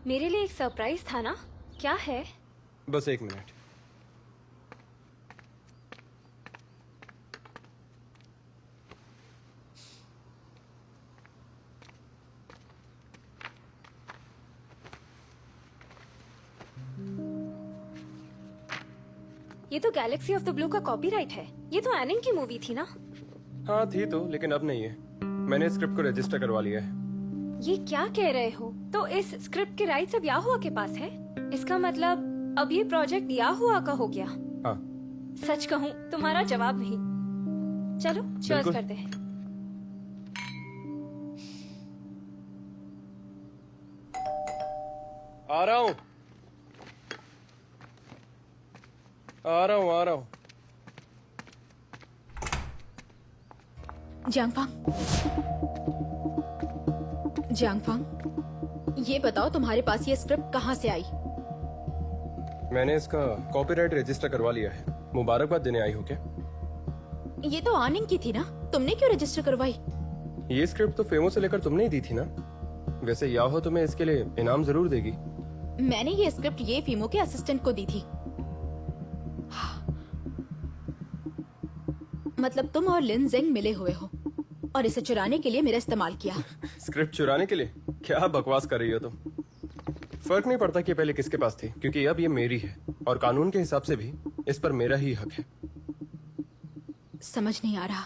मेरे लिए एक सरप्राइज था ना, क्या है? बस 1 मिनट। ये तो गैलेक्सी ऑफ द ब्लू का कॉपीराइट है। ये तो एनिंग की मूवी थी ना? हाँ थी तो, लेकिन अब नहीं है। मैंने स्क्रिप्ट को रजिस्टर करवा लिया है। ये क्या कह रहे हो? तो इस स्क्रिप्ट के राइट्स अब याहुआ के पास है? इसका मतलब अब ये प्रोजेक्ट याहुआ का हो गया? हाँ। सच कहूँ तुम्हारा जवाब नहीं। चलो चर्च बिल्कुल। करते हैं। आ रहा हूँ, आ रहा हूँ, आ रहा हूँ। जियांगफांग, ये बताओ तुम्हारे पास ये स्क्रिप्ट कहाँ से आई? मैंने इसका कॉपीराइट रजिस्टर करवा लिया है। मुबारकबाद देने आई हो क्या? ये तो आनिंग की थी ना, तुमने क्यों रजिस्टर करवाई? ये स्क्रिप्ट तो फेमो से लेकर तुमने ही दी थी ना? वैसे याहो तुम्हें इसके लिए इनाम जरूर देगी। मैंने ये स्क्रिप्ट ये फीमो के असिस्टेंट को दी थी। मतलब तुम और लिन जेंग मिले हुए हो और इसे चुराने के लिए मेरा इस्तेमाल किया। स्क्रिप्ट चुराने के लिए? क्या बकवास कर रही हो तुम? फर्क नहीं पड़ता कि पहले किसके पास थी, क्योंकि अब ये मेरी है और कानून के हिसाब से भी इस पर मेरा ही हक है। समझ नहीं आ रहा,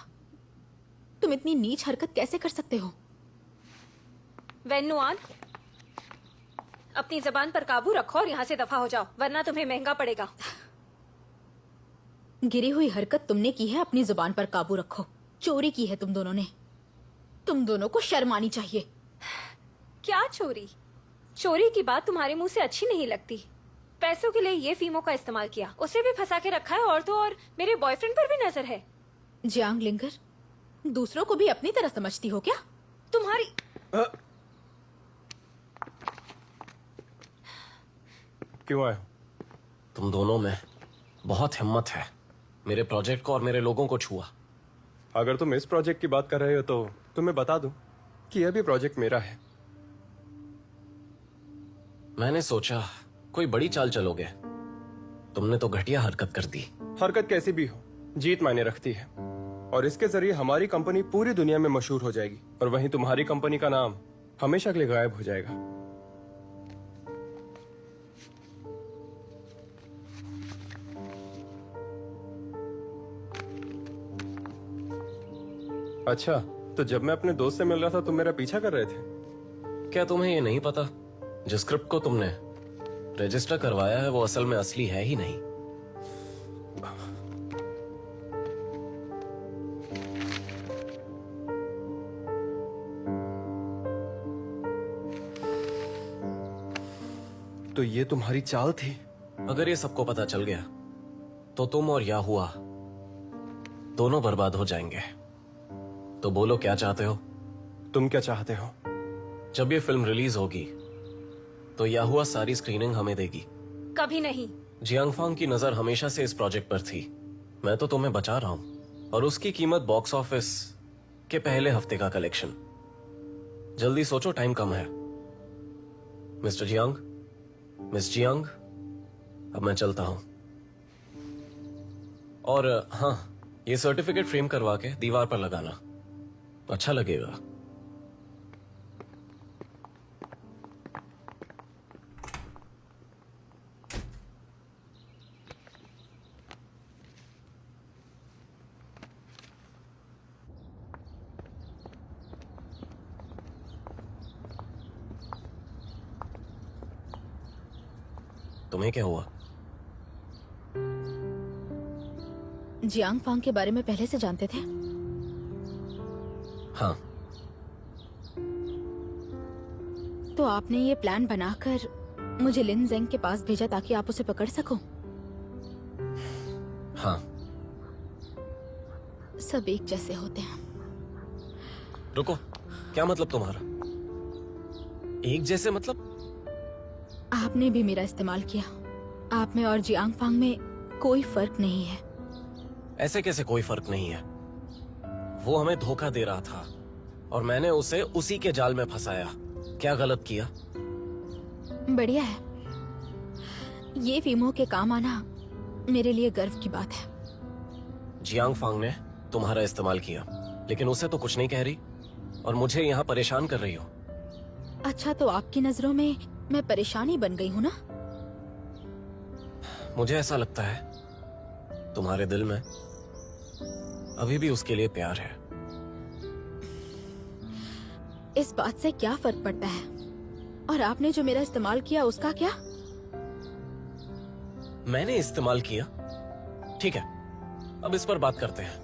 तुम इतनी नीच हरकत कैसे कर सकते हो? वेन्नुआन, अपनी जबान पर काबू रखो और यहाँ से दफा हो जाओ, वरना तुम्हें महंगा पड़ेगा। गिरी हुई हरकत तुमने की है, अपनी जुबान पर काबू रखो। चोरी की है तुम दोनों ने। तुम दोनों को शर्म आनी चाहिए। क्या चोरी? चोरी की बात तुम्हारे मुंह से अच्छी नहीं लगती। पैसों के लिए ये फीमो का इस्तेमाल किया, उसे भी फंसा के रखा है और तो और मेरे बॉयफ्रेंड पर भी नजर है। जियांग लिंगर, दूसरों को भी अपनी तरह समझती हो क्या? तुम्हारी क्यों आए हो? तुम दोनों में बहुत हिम्मत है, मेरे प्रोजेक्ट को और मेरे लोगों को छुआ। अगर तुम इस प्रोजेक्ट की बात कर रहे हो तो तुम्हें बता दूं कि यह भी प्रोजेक्ट मेरा है। मैंने सोचा कोई बड़ी चाल चलोगे, तुमने तो घटिया हरकत कर दी। हरकत कैसी भी हो, जीत मायने रखती है और इसके जरिए हमारी कंपनी पूरी दुनिया में मशहूर हो जाएगी और वहीं तुम्हारी कंपनी का नाम हमेशा के लिए गायब हो जाएगा। अच्छा, तो जब मैं अपने दोस्त से मिल रहा था तुम मेरा पीछा कर रहे थे? क्या तुम्हें ये नहीं पता, जिस स्क्रिप्ट को तुमने रजिस्टर करवाया है वो असल में असली है ही नहीं। तो ये तुम्हारी चाल थी? अगर ये सबको पता चल गया तो तुम और याहुआ दोनों बर्बाद हो जाएंगे। तो बोलो क्या चाहते हो? तुम क्या चाहते हो? जब ये फिल्म रिलीज होगी तो याहुआ सारी स्क्रीनिंग हमें देगी। कभी नहीं। जियांगफांग की नजर हमेशा से इस प्रोजेक्ट पर थी। मैं तो तुम्हें बचा रहा हूं और उसकी कीमत बॉक्स ऑफिस के पहले हफ्ते का कलेक्शन। जल्दी सोचो, टाइम कम है। मिस्टर जियांग, मिस जियांग, अब मैं चलता हूं। और हाँ, ये सर्टिफिकेट फ्रेम करवा के दीवार पर लगाना, अच्छा लगेगा। तुम्हें क्या हुआ? जियांगफांग के बारे में पहले से जानते थे? हाँ। तो आपने ये प्लान बनाकर मुझे लिन जेंग के पास भेजा ताकि आप उसे पकड़ सको? हाँ। सब एक जैसे होते हैं। रुको, क्या मतलब तुम्हारा? एक जैसे मतलब? आपने भी मेरा इस्तेमाल किया। आप में और जियांगफांग में कोई फर्क नहीं है। ऐसे कैसे कोई फर्क नहीं है? वो हमें धोखा दे रहा था और मैंने उसे उसी के जाल में फंसाया। क्या गलत किया? बढ़िया है। ये फीमो के काम आना मेरे लिए गर्व की बात है। जियांग फांग ने तुम्हारा इस्तेमाल किया, लेकिन उसे तो कुछ नहीं कह रही और मुझे यहाँ परेशान कर रही हो। अच्छा, तो आपकी नजरों में मैं परेशानी बन गई हूँ ना? मुझे ऐसा लगता है तुम्हारे दिल में अभी भी उसके लिए प्यार है। इस बात से क्या फर्क पड़ता है? और आपने जो मेरा इस्तेमाल किया उसका क्या? मैंने इस्तेमाल किया, ठीक है, अब इस पर बात करते हैं।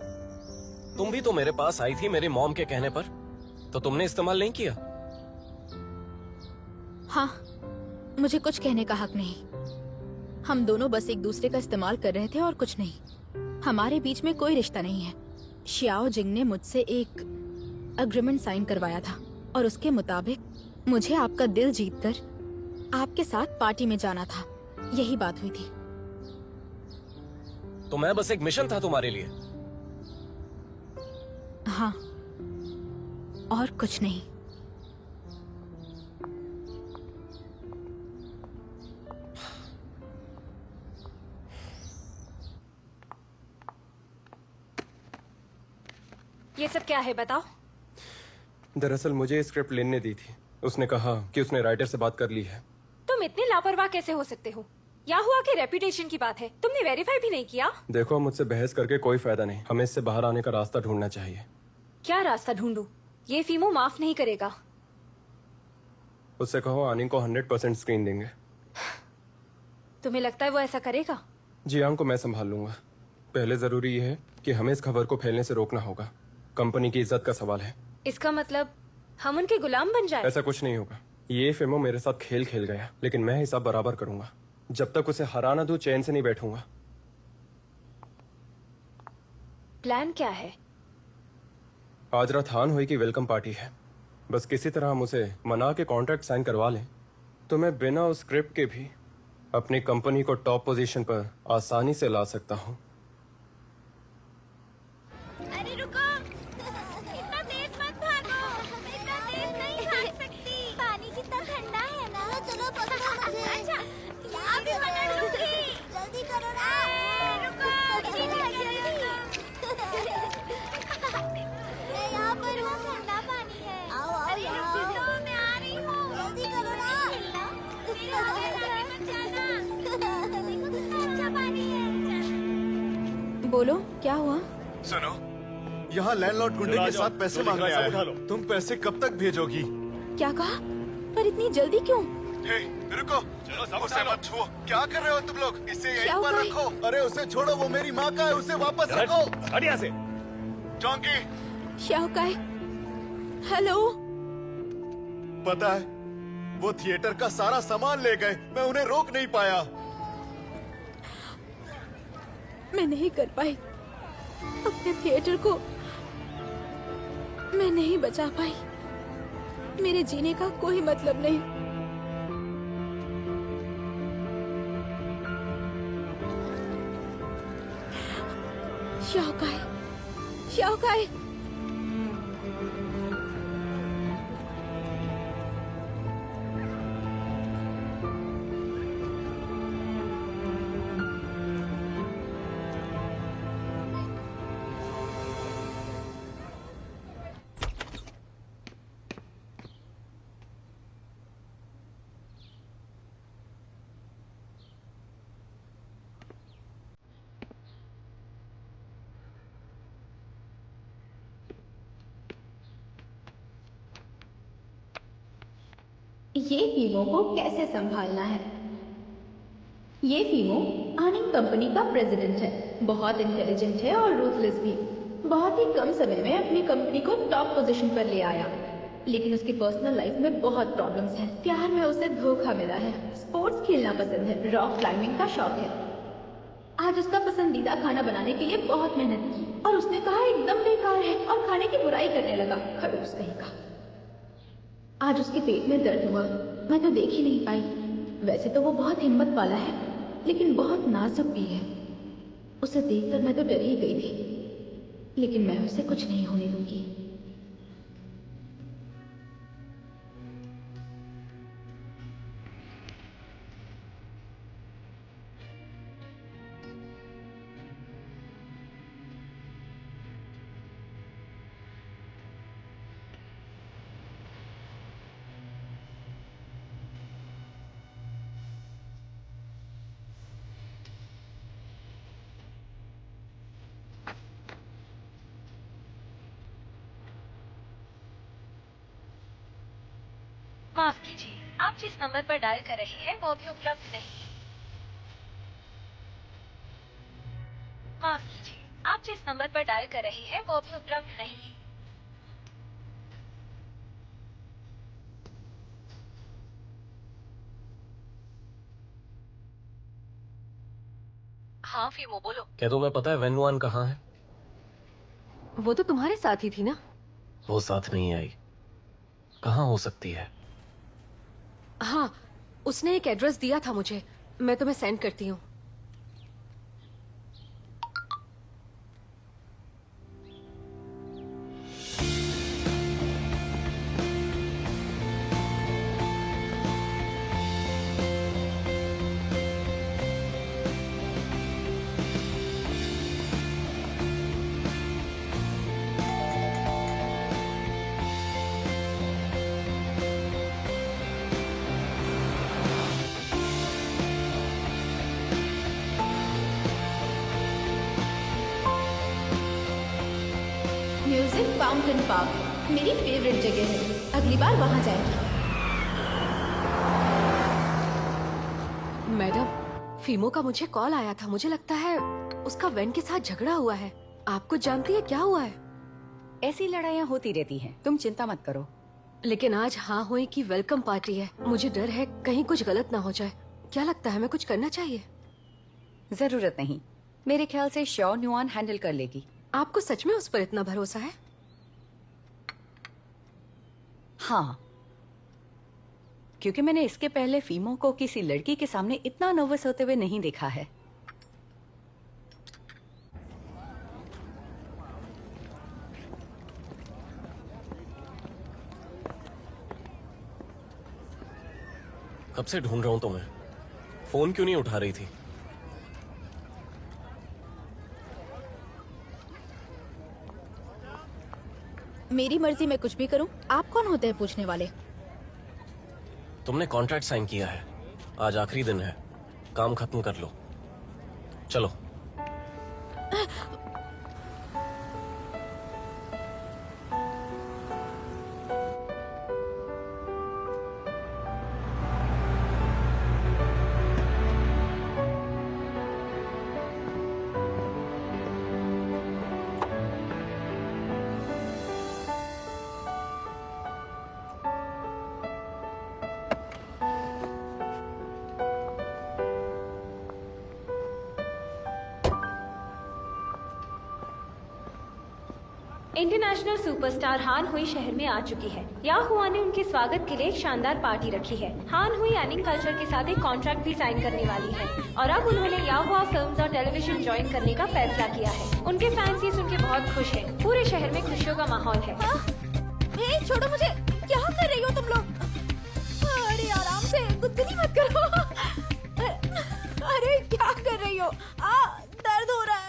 तुम भी तो मेरे पास आई थी मेरी मॉम के कहने पर, तो तुमने इस्तेमाल नहीं किया? हाँ, मुझे कुछ कहने का हक नहीं। हम दोनों बस एक दूसरे का इस्तेमाल कर रहे थे और कुछ नहीं। हमारे बीच में कोई रिश्ता नहीं है। शियाओ जिंग ने मुझसे एक अग्रीमेंट साइन करवाया था और उसके मुताबिक मुझे आपका दिल जीतकर आपके साथ पार्टी में जाना था। यही बात हुई थी। तो मैं बस एक मिशन था तुम्हारे लिए। हाँ, और कुछ नहीं। ये सब क्या है बताओ। दरअसल मुझे स्क्रिप्ट लेने दी थी। उसने कहा कि उसने राइटर से बात कर ली है। तुम इतने लापरवाह कैसे हो सकते हो? या हुआ कि रेपुटेशन की बात है, तुमने वेरीफाई भी नहीं किया? देखो, मुझसे बहस करके कोई फायदा नहीं। हमें इससे बाहर आने का रास्ता ढूंढना चाहिए। क्या रास्ता ढूंढूं? ये फीमो माफ नहीं करेगा। उससे कहो आनी को 100% स्क्रीन देंगे। तुम्हें लगता है वो ऐसा करेगा? जियांग को मैं संभाल लूंगा। पहले जरूरी ये है कि हमें इस खबर को फैलने से रोकना होगा। कंपनी की इज्जत का सवाल है। इसका मतलब हम उनके गुलाम बन जाए? ऐसा कुछ नहीं होगा। ये फेमो मेरे साथ खेल खेल गया, लेकिन मैं हिसाब बराबर करूंगा। जब तक उसे हरा ना दूं, चैन से नहीं बैठूंगा। प्लान क्या है? आज रात हान हुई की वेलकम पार्टी है। बस किसी तरह हम उसे मना के कॉन्ट्रैक्ट साइन करवा लें तो मैं बिना उस स्क्रिप्ट के भी अपनी कंपनी को टॉप पोजीशन पर आसानी से ला सकता हूं। अरे रुको, इतना तेज मत भागो, इतना तेज नहीं भाग सकती। पानी कितना ठंडा है ना। चलो पकड़ो मुझे। अच्छा, अभी पकड़ लूंगी। जल्दी करो ना। रुको, यहाँ पर वो ठंडा पानी है। आओ आओ। अरे रुको, मैं आ रही हूँ। जल्दी करो ना। देखो कितना अच्छा पानी है। बोलो, क्या हुआ? सुनो, यहाँ लैंडलॉर्ड गुंडे के साथ पैसे मांगने आया है। तुम पैसे कब तक भेजोगी? क्या कहा? पर इतनी जल्दी क्यों? हे, रुको, उसे मत छुओ। क्या कर रहे हो तुम लोग? इसे क्या यहीं पर हुआ? रखो। अरे उसे छोड़ो, वो मेरी माँ का है। उसे वापस रखो। हट यहाँ से। चौंकी, शाओकाई, हेलो। पता है वो थिएटर का सारा सामान ले गए। मैं उन्हें रोक नहीं पाया। मैं नहीं कर पाई अपने थिएटर को। मैं नहीं बचा पाई। मेरे जीने का कोई मतलब नहीं। शाओकाई, शाओकाई। ये फीमो को कैसे संभालना है। ये फीमो आनिंग कंपनी का प्रेसिडेंट है। बहुत इंटेलिजेंट है और रूथलेस भी। बहुत ही कम समय में अपनी कंपनी को टॉप पोजीशन पर ले आया, लेकिन उसकी पर्सनल लाइफ में बहुत प्रॉब्लम्स हैं। प्यार में उसे धोखा मिला है। स्पोर्ट्स खेलना पसंद है, रॉक क्लाइंबिंग का शौक है। आज उसका पसंदीदा खाना बनाने के लिए बहुत मेहनत की और उसने कहा एकदम बेकार है और खाने की बुराई करने लगा। खड़ूस कहीं का। आज उसके पेट में दर्द हुआ। मैं तो देख ही नहीं पाई। वैसे तो वो बहुत हिम्मत वाला है, लेकिन बहुत नाजुक भी है। उसे देखकर मैं तो डर ही गई थी, लेकिन मैं उसे कुछ नहीं होने दूंगी। माफ कीजिए, आप जिस नंबर पर डायल कर रहे हैं वो अभी उपलब्ध नहीं। माफ कीजिए, आप जिस नंबर पर डायल कर रहे हैं वो अभी उपलब्ध नहीं है। हाँ फीमो बोलो। क्या तुम्हें पता है वेनुआन कहाँ है? वो तो तुम्हारे साथ ही थी ना। वो साथ नहीं आई। कहाँ हो सकती है? हाँ, उसने एक एड्रेस दिया था मुझे, मैं तुम्हें सेंड करती हूँ। म्यूजिक फाउंटेन पार्क मेरी फेवरेट जगह है, अगली बार वहाँ जाएंगे। मैडम, फीमो का मुझे कॉल आया था, मुझे लगता है उसका वेन के साथ झगड़ा हुआ है। आप कुछ जानती है क्या हुआ है? ऐसी लड़ाइयाँ होती रहती हैं, तुम चिंता मत करो। लेकिन आज हाँ हुई की वेलकम पार्टी है, मुझे डर है कहीं कुछ गलत ना हो जाए। क्या लगता है हमें कुछ करना चाहिए? जरूरत नहीं, मेरे ख्याल से श्योर न्यूआन हैंडल कर लेगी। आपको सच में उस पर इतना भरोसा है? हाँ, क्योंकि मैंने इसके पहले फीमो को किसी लड़की के सामने इतना नर्वस होते हुए नहीं देखा है। कब से ढूंढ रहा हूं तुम्हें, फोन क्यों नहीं उठा रही थी? मेरी मर्जी मैं कुछ भी करूं, आप कौन होते हैं पूछने वाले? तुमने कॉन्ट्रैक्ट साइन किया है, आज आखिरी दिन है, काम खत्म कर लो। चलो। इंटरनेशनल सुपरस्टार हान हुई शहर में आ चुकी है। याओ हुआ ने उनके स्वागत के लिए एक शानदार पार्टी रखी है। हान हुई एनिंग कल्चर के साथ एक कॉन्ट्रैक्ट भी साइन करने वाली है और अब उन्होंने याओ हुआ फिल्म्स और टेलीविजन ज्वाइन करने का फैसला किया है। उनके फैंस ये सुन के बहुत खुश हैं। पूरे शहर में खुशियों का माहौल है। छोड़ो मुझे, क्या कर रही हो तुम लोग? अरे आराम से, गुदगुदी मत करो। अरे क्या कर रही हो? दर्द हो रहा है।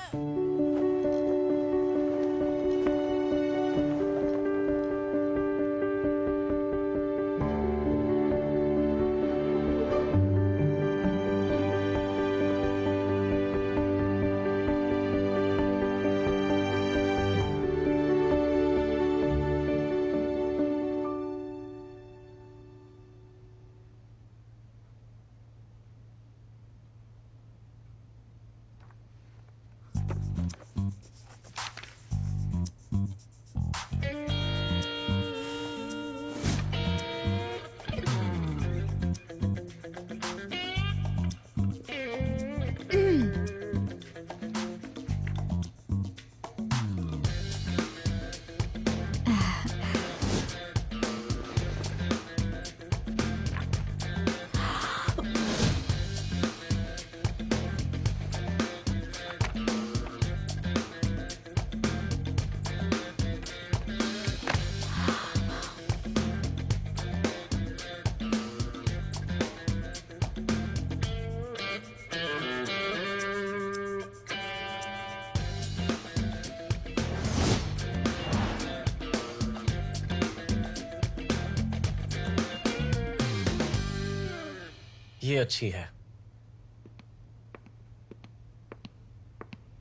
ये अच्छी है।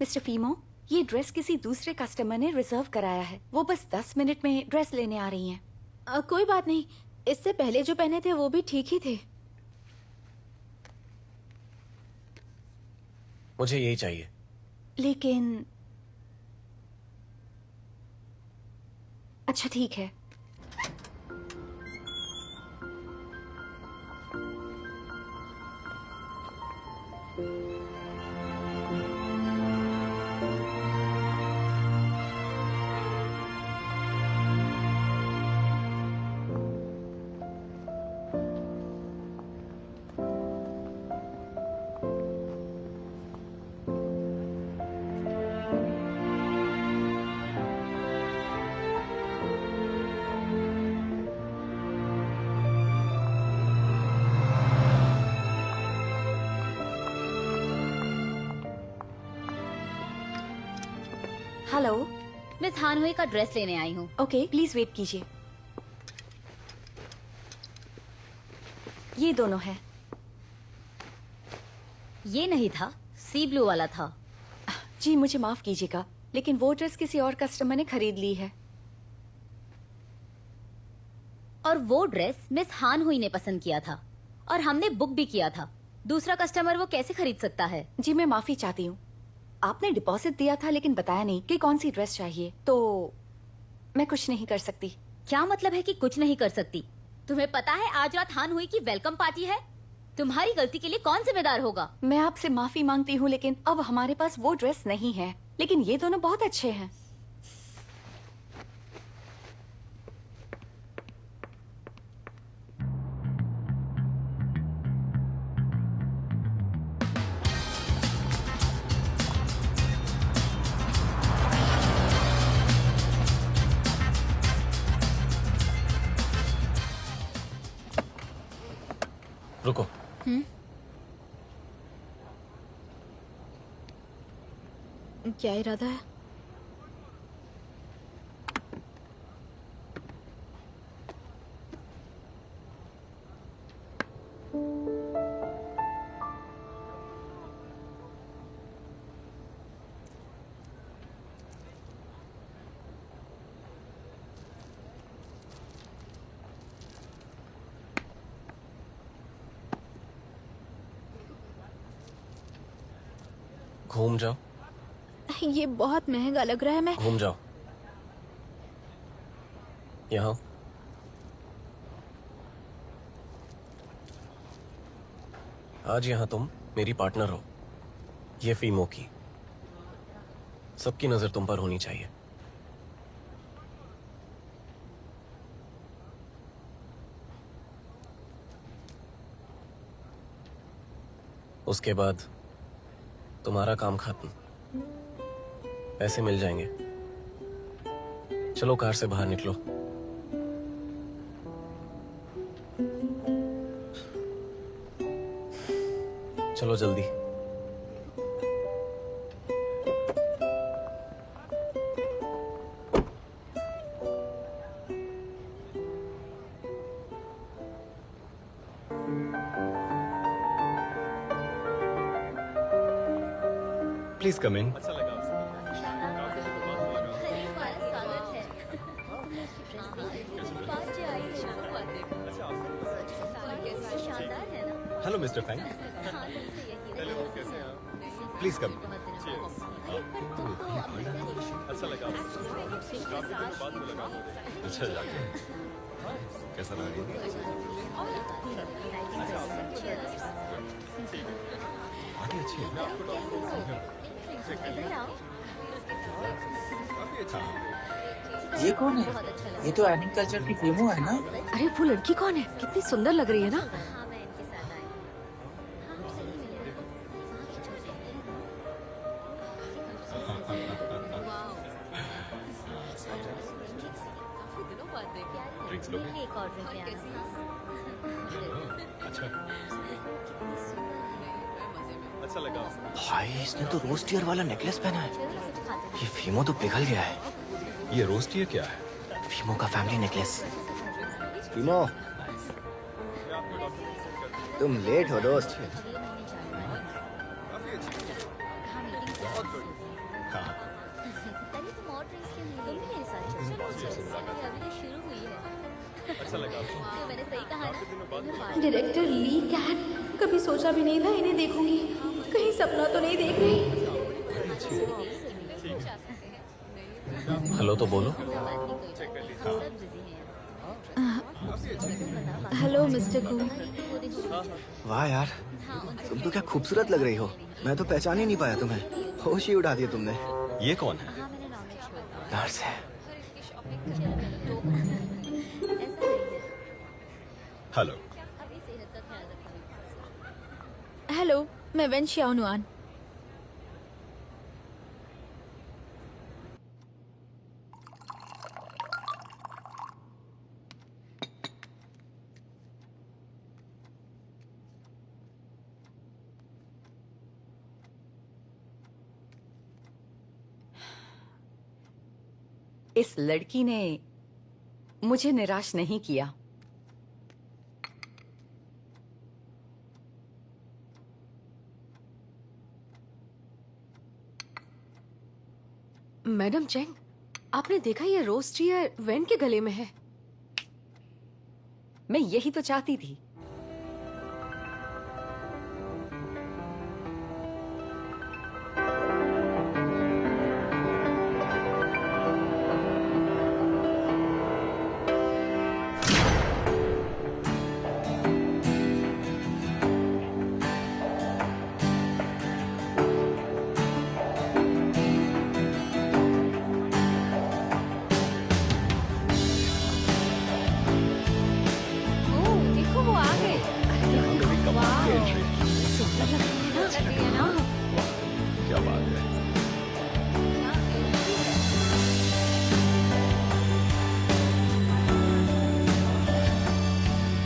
मिस्टर फीमो, ये ड्रेस किसी दूसरे कस्टमर ने रिजर्व कराया है। वो बस 10 मिनट में ड्रेस लेने आ रही हैं। कोई बात नहीं, इससे पहले जो पहने थे वो भी ठीक ही थे। मुझे यही चाहिए। लेकिन अच्छा ठीक है। हेलो। मिस हानहुई का ड्रेस लेने आई हूँ। ओके, प्लीज वेट कीजिए। ये दोनों है। ये नहीं था, सी ब्लू वाला था। जी मुझे माफ कीजिएगा, लेकिन वो ड्रेस किसी और कस्टमर ने खरीद ली है। और वो ड्रेस मिस हानहुई ने पसंद किया था और हमने बुक भी किया था। दूसरा कस्टमर वो कैसे खरीद सकता है? जी मैं माफी चाहती हूँ। आपने डिपॉजिट दिया था लेकिन बताया नहीं कि कौन सी ड्रेस चाहिए, तो मैं कुछ नहीं कर सकती। क्या मतलब है कि कुछ नहीं कर सकती? तुम्हें पता है आज रात हानहुई की वेलकम पार्टी है। तुम्हारी गलती के लिए कौन जिम्मेदार होगा? मैं आपसे माफी मांगती हूँ, लेकिन अब हमारे पास वो ड्रेस नहीं है। लेकिन ये दोनों बहुत अच्छे हैं। रुको। क्या इरादा है? घूम जाओ। ये बहुत महंगा लग रहा है। मैं घूम जाओ। यहाँ आज यहाँ तुम मेरी पार्टनर हो। ये फीमो की सबकी नजर तुम पर होनी चाहिए। उसके बाद तुम्हारा काम खत्म, पैसे मिल जाएंगे। चलो कार से बाहर निकलो। चलो जल्दी। Please come in. Hello mister Fang, please come. अच्छा लगा। अच्छा जाके कैसा लगा? पार्टी अच्छी है। ये कौन है? ये तो एनिंग कल्चर की फीमो है ना? अरे वो लड़की कौन है? कितनी सुंदर लग रही है ना। ड्रिंक्स लोगे? अच्छा लगा। भाई इसने तो रोस्ट ईयर वाला नेकलेस पहना है। ये फीमो तो पिघल गया है। ये रोस्ट ये क्या है? फीमो का फैमिली नेकलेस। फीमो, तुम लेट हो दोस्त। अच्छा लगा आपको? मैंने सही कहा ना। डायरेक्टर ली कैट, कभी सोचा भी नहीं था इन्हें देखूंगी। कहीं सपना तो नहीं देख रही। हेलो तो बोलो। हेलो मिस्टर कू। वाह यार, तुम तो क्या खूबसूरत लग रही हो। मैं तो पहचान ही नहीं पाया तुम्हें। होश ही उड़ा दिया तुमने। ये कौन है? नर्स है। हेलो। हेलो, मैं वेन शियाओ नुआन। इस लड़की ने मुझे निराश नहीं किया। मैडम चेंग, आपने देखा ये रोज टीयर वेन के गले में है। मैं यही तो चाहती थी।